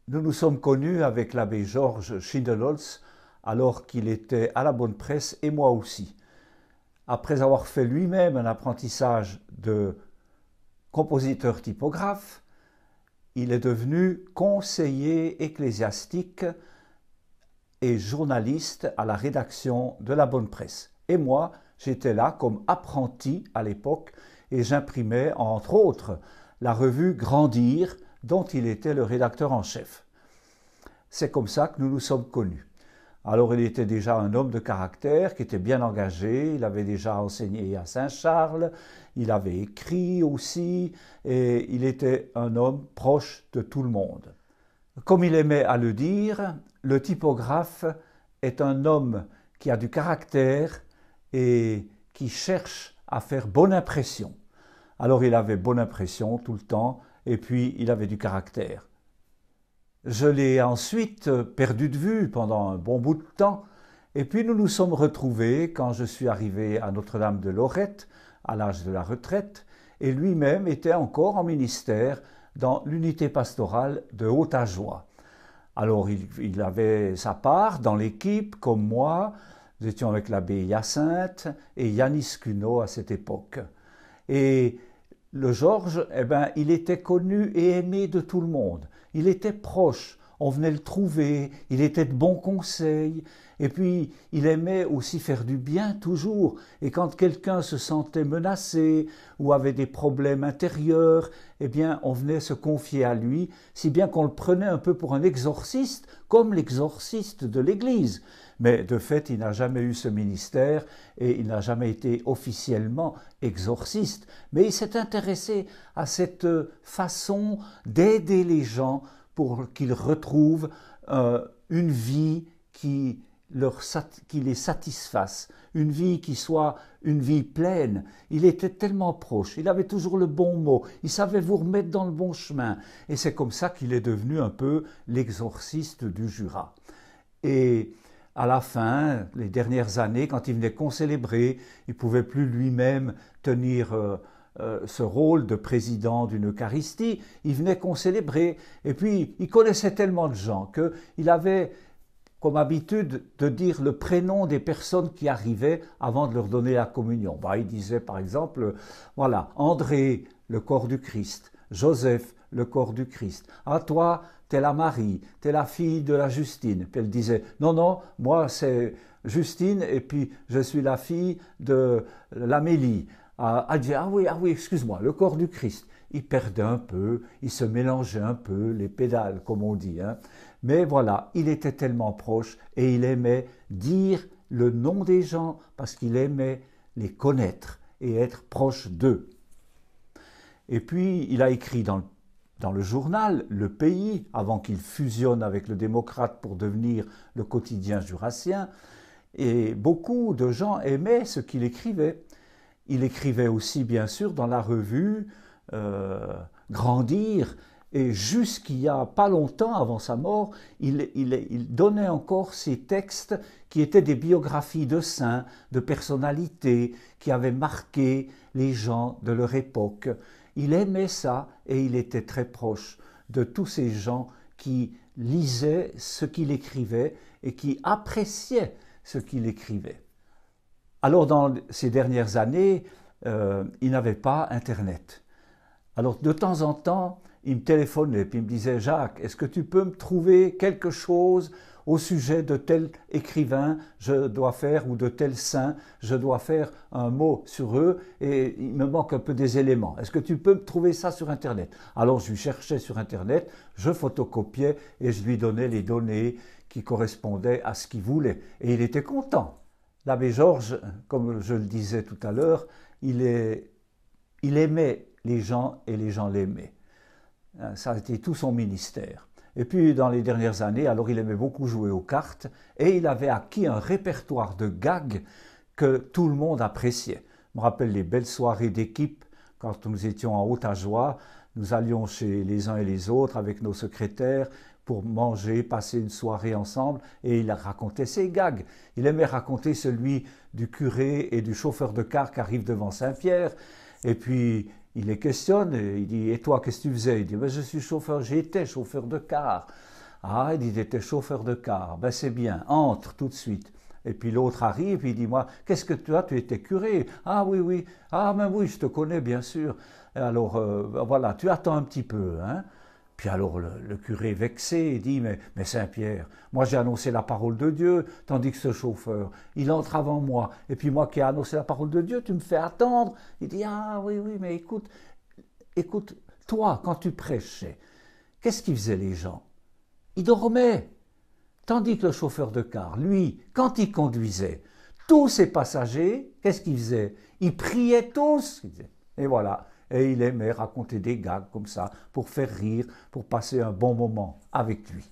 Nous nous sommes connus avec l'abbé Georges Schindelholz alors qu'il était à la Bonne Presse et moi aussi. Après avoir fait lui-même un apprentissage de compositeur typographe, il est devenu conseiller ecclésiastique et journaliste à la rédaction de la Bonne Presse. Et moi, j'étais là comme apprenti à l'époque et j'imprimais entre autres la revue Grandir dont il était le rédacteur en chef. C'est comme ça que nous nous sommes connus. Alors il était déjà un homme de caractère qui était bien engagé, il avait déjà enseigné à Saint-Charles, il avait écrit aussi et il était un homme proche de tout le monde. Comme il aimait à le dire, le typographe est un homme qui a du caractère et qui cherche à faire bonne impression. Alors il avait bonne impression tout le temps et puis il avait du caractère. Je l'ai ensuite perdu de vue pendant un bon bout de temps et puis nous nous sommes retrouvés quand je suis arrivé à Notre-Dame de Lorette à l'âge de la retraite et lui-même était encore en ministère dans l'unité pastorale de Haute-Ajoie. Alors il avait sa part dans l'équipe comme moi, nous étions avec l'abbé Hyacinthe et Yanis Cuno à cette époque. Et le Georges, il était connu et aimé de tout le monde. Il était proche, on venait le trouver, il était de bons conseils, et puis il aimait aussi faire du bien toujours. Et quand quelqu'un se sentait menacé ou avait des problèmes intérieurs, on venait se confier à lui, si bien qu'on le prenait un peu pour un exorciste, comme l'exorciste de l'Église. Mais de fait, il n'a jamais eu ce ministère et il n'a jamais été officiellement exorciste. Mais il s'est intéressé à cette façon d'aider les gens pour qu'ils retrouvent une vie qui les satisfasse, une vie qui soit une vie pleine. Il était tellement proche, il avait toujours le bon mot, il savait vous remettre dans le bon chemin. Et c'est comme ça qu'il est devenu un peu l'exorciste du Jura. Et à la fin, les dernières années, quand il venait concélébrer, il ne pouvait plus lui-même tenir ce rôle de président d'une Eucharistie, il venait concélébrer. Et puis, il connaissait tellement de gens qu'il avait comme habitude de dire le prénom des personnes qui arrivaient avant de leur donner la communion. Il disait par exemple, voilà, André, le corps du Christ, Joseph, le corps du Christ. Ah, toi, t'es la Marie, t'es la fille de la Justine. Puis elle disait, non, non, moi c'est Justine et puis je suis la fille de l'Amélie. Elle disait, ah oui, excuse-moi, le corps du Christ. Il perdait un peu, il se mélangeait un peu, les pédales, comme on dit. Mais voilà, il était tellement proche et il aimait dire le nom des gens parce qu'il aimait les connaître et être proche d'eux. Et puis, il a écrit dans le journal Le Pays, avant qu'il fusionne avec le Démocrate pour devenir le quotidien jurassien, et beaucoup de gens aimaient ce qu'il écrivait. Il écrivait aussi, bien sûr, dans la revue Grandir, et jusqu'il y a pas longtemps, avant sa mort, il donnait encore ces textes qui étaient des biographies de saints, de personnalités, qui avaient marqué les gens de leur époque. Il aimait ça et il était très proche de tous ces gens qui lisaient ce qu'il écrivait et qui appréciaient ce qu'il écrivait. Alors dans ces dernières années, il n'avait pas Internet. Alors de temps en temps, il me téléphonait et il me disait « Jacques, est-ce que tu peux me trouver quelque chose au sujet de tel écrivain je dois faire ou de tel saint, je dois faire un mot sur eux et il me manque un peu des éléments. Est-ce que tu peux me trouver ça sur Internet ?» Alors je lui cherchais sur Internet, je photocopiais et je lui donnais les données qui correspondaient à ce qu'il voulait. Et il était content. L'abbé Georges, comme je le disais tout à l'heure, il aimait les gens et les gens l'aimaient. Ça a été tout son ministère. Et puis dans les dernières années, alors il aimait beaucoup jouer aux cartes et il avait acquis un répertoire de gags que tout le monde appréciait. Je me rappelle les belles soirées d'équipe quand nous étions en Haute-Ajoie. Nous allions chez les uns et les autres avec nos secrétaires pour manger, passer une soirée ensemble et il racontait ses gags. Il aimait raconter celui du curé et du chauffeur de car qui arrive devant Saint-Pierre et puis il les questionne, et il dit « Et toi, qu'est-ce que tu faisais ?» Il dit « Je suis chauffeur, j'étais chauffeur de car. » Ah, il dit, t'étais chauffeur de car. Ben c'est bien, entre tout de suite. Et puis l'autre arrive, il dit, moi, qu'est-ce que tu as? Tu étais curé. Ah oui, oui. Ah, mais oui, je te connais, bien sûr. Et alors, voilà, tu attends un petit peu, hein. Puis alors le curé vexé, il dit, mais Saint-Pierre, moi j'ai annoncé la parole de Dieu, tandis que ce chauffeur, il entre avant moi. Et puis moi qui ai annoncé la parole de Dieu, tu me fais attendre. Il dit, ah oui, oui, mais écoute, écoute, toi, quand tu prêchais, qu'est-ce qu'ils faisaient les gens? Ils dormaient. Tandis que le chauffeur de car, lui, quand il conduisait, tous ses passagers, qu'est-ce qu'ils faisaient? Ils priaient tous. Et voilà. Et il aimait raconter des gags comme ça pour faire rire, pour passer un bon moment avec lui.